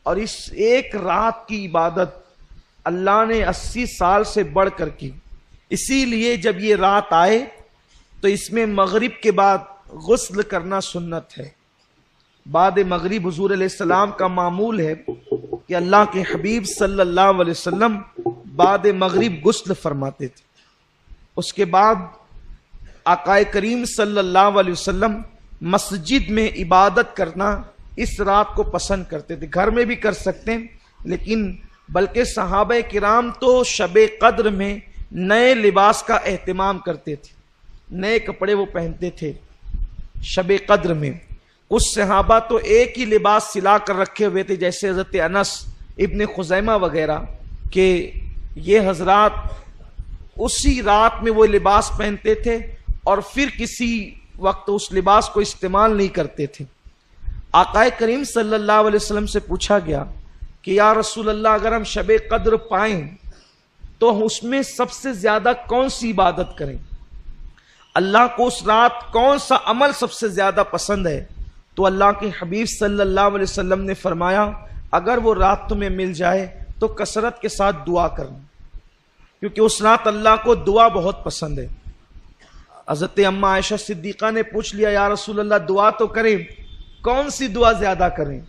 اور اس ایک رات کی عبادت اللہ نے 80 سال سے بڑھ کر کی. اسی لیے جب یہ رات آئے تو اس میں مغرب کے بعد غسل کرنا سنت ہے. بعد مغرب حضور علیہ السلام کا معمول ہے کہ اللہ کے حبیب صلی اللہ علیہ وسلم بعد مغرب غسل فرماتے تھے. اس کے بعد آقا کریم صلی اللہ علیہ وسلم مسجد میں عبادت کرنا اس رات کو پسند کرتے تھے. گھر میں بھی کر سکتے ہیں، لیکن بلکہ صحابہ کرام تو شب قدر میں نئے لباس کا اہتمام کرتے تھے، نئے کپڑے وہ پہنتے تھے شب قدر میں. کچھ صحابہ تو ایک ہی لباس سلا کر رکھے ہوئے تھے، جیسے حضرت انس ابن خزیمہ وغیرہ، کہ یہ حضرات اسی رات میں وہ لباس پہنتے تھے اور پھر کسی وقت اس لباس کو استعمال نہیں کرتے تھے. آقا کریم صلی اللہ علیہ وسلم سے پوچھا گیا کہ یا رسول اللہ، اگر ہم شب قدر پائیں تو اس میں سب سے زیادہ کون سی عبادت کریں؟ اللہ کو اس رات کون سا عمل سب سے زیادہ پسند ہے؟ تو اللہ کے حبیب صلی اللہ علیہ وسلم نے فرمایا، اگر وہ رات تمہیں مل جائے تو کثرت کے ساتھ دعا کرنا، کیونکہ اس رات اللہ کو دعا بہت پسند ہے. حضرت اماں عائشہ صدیقہ نے پوچھ لیا، یا رسول اللہ دعا تو کریں، کون سی دعا زیادہ کریں،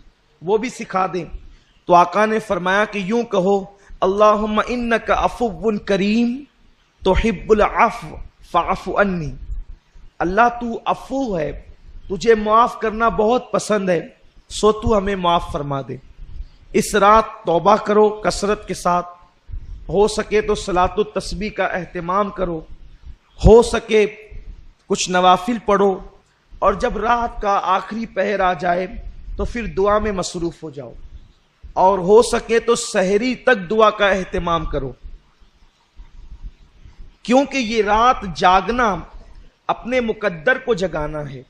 وہ بھی سکھا دیں. تو آقا نے فرمایا کہ یوں کہو، اللہم انک عفو کریم تحب العفو فاعف عنی. اللہ تو عفو ہے، تجھے معاف کرنا بہت پسند ہے، سو تو ہمیں معاف فرما دے. اس رات توبہ کرو کثرت کے ساتھ، ہو سکے تو صلاۃ التسبیح کا اہتمام کرو، ہو سکے کچھ نوافل پڑھو، اور جب رات کا آخری پہر آ جائے تو پھر دعا میں مصروف ہو جاؤ، اور ہو سکے تو سحری تک دعا کا اہتمام کرو. کیونکہ یہ رات جاگنا اپنے مقدر کو جگانا ہے.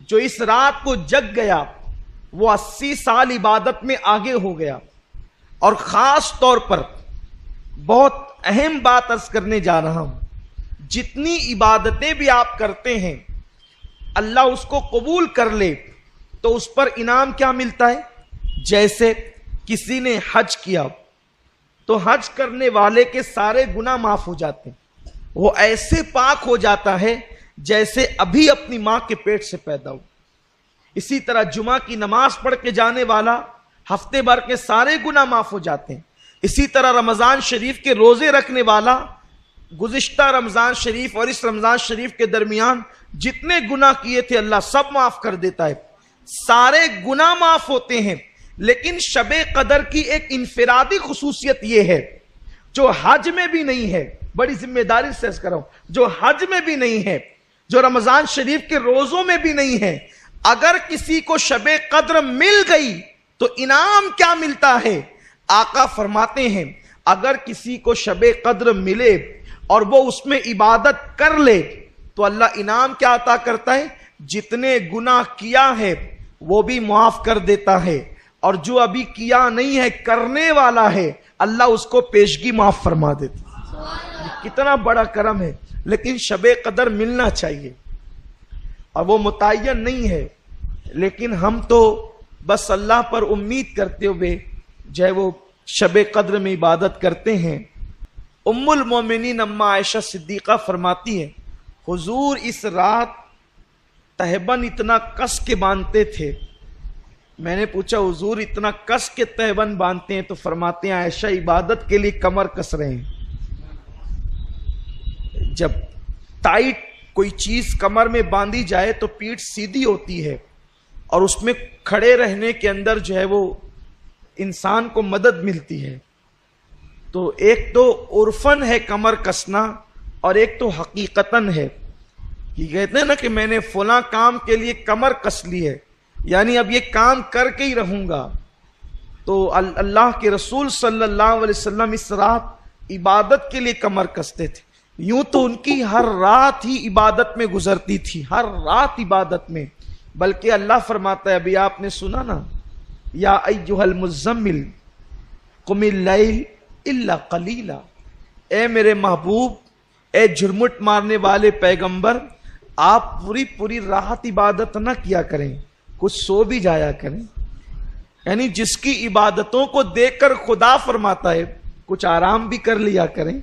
جو اس رات کو جگ گیا وہ 80 سال عبادت میں آگے ہو گیا. اور خاص طور پر بہت اہم بات عرض کرنے جا رہا ہوں، جتنی عبادتیں بھی آپ کرتے ہیں اللہ اس کو قبول کر لے تو اس پر انعام کیا ملتا ہے؟ جیسے کسی نے حج کیا تو حج کرنے والے کے سارے گناہ معاف ہو جاتے ہیں، وہ ایسے پاک ہو جاتا ہے جیسے ابھی اپنی ماں کے پیٹ سے پیدا ہو. اسی طرح جمعہ کی نماز پڑھ کے جانے والا ہفتے بھر کے سارے گناہ معاف ہو جاتے ہیں. اسی طرح رمضان شریف کے روزے رکھنے والا گزشتہ رمضان شریف اور اس رمضان شریف کے درمیان جتنے گناہ کیے تھے اللہ سب معاف کر دیتا ہے، سارے گناہ معاف ہوتے ہیں. لیکن شب قدر کی ایک انفرادی خصوصیت یہ ہے جو حج میں بھی نہیں ہے، بڑی ذمہ داری سے عرض کر رہا ہوں، جو حج میں بھی نہیں ہے، جو رمضان شریف کے روزوں میں بھی نہیں ہے. اگر کسی کو شب قدر مل گئی تو انعام کیا ملتا ہے؟ آقا فرماتے ہیں اگر کسی کو شب قدر ملے اور وہ اس میں عبادت کر لے تو اللہ انعام کیا عطا کرتا ہے؟ جتنے گناہ کیا ہے وہ بھی معاف کر دیتا ہے، اور جو ابھی کیا نہیں ہے کرنے والا ہے اللہ اس کو پیشگی معاف فرما دیتا. کتنا بڑا کرم ہے. لیکن شب قدر ملنا چاہیے، اور وہ متعین نہیں ہے، لیکن ہم تو بس اللہ پر امید کرتے ہوئے جو ہے وہ شب قدر میں عبادت کرتے ہیں. ام المومنین اماں عائشہ صدیقہ فرماتی ہے حضور اس رات تہبند اتنا کس کے باندھتے تھے. میں نے پوچھا حضور اتنا کس کے تہبند باندھتے ہیں؟ تو فرماتے ہیں عائشہ عبادت کے لیے کمر کس رہے ہیں. جب ٹائٹ کوئی چیز کمر میں باندھی جائے تو پیٹھ سیدھی ہوتی ہے، اور اس میں کھڑے رہنے کے اندر جو ہے وہ انسان کو مدد ملتی ہے. تو ایک تو عرفن ہے کمر کسنا، اور ایک تو حقیقتاً ہے. یہ کہتے ہیں نا کہ میں نے فلاں کام کے لیے کمر کس لی ہے، یعنی اب یہ کام کر کے ہی رہوں گا. تو اللہ کے رسول صلی اللہ علیہ وسلم اس رات عبادت کے لیے کمر کستے تھے. یوں تو ان کی ہر رات ہی عبادت میں گزرتی تھی، ہر رات عبادت میں. بلکہ اللہ فرماتا ہے، ابھی آپ نے سنا نا، یا ایھا المزمل قم اللیل الا قلیلا، اے میرے محبوب، اے جھرمٹ مارنے والے پیغمبر، آپ پوری رات عبادت نہ کیا کریں، کچھ سو بھی جایا کریں. یعنی جس کی عبادتوں کو دیکھ کر خدا فرماتا ہے کچھ آرام بھی کر لیا کریں،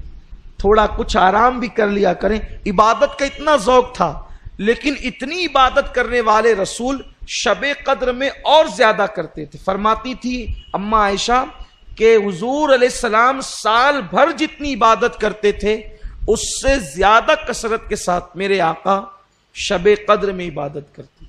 تھوڑا کچھ آرام بھی کر لیا کریں۔ عبادت کا اتنا ذوق تھا، لیکن اتنی عبادت کرنے والے رسول شب قدر میں اور زیادہ کرتے تھے۔ فرماتی تھی اماں عائشہ کہ حضور علیہ السلام سال بھر جتنی عبادت کرتے تھے اس سے زیادہ کثرت کے ساتھ میرے آقا شب قدر میں عبادت کرتے۔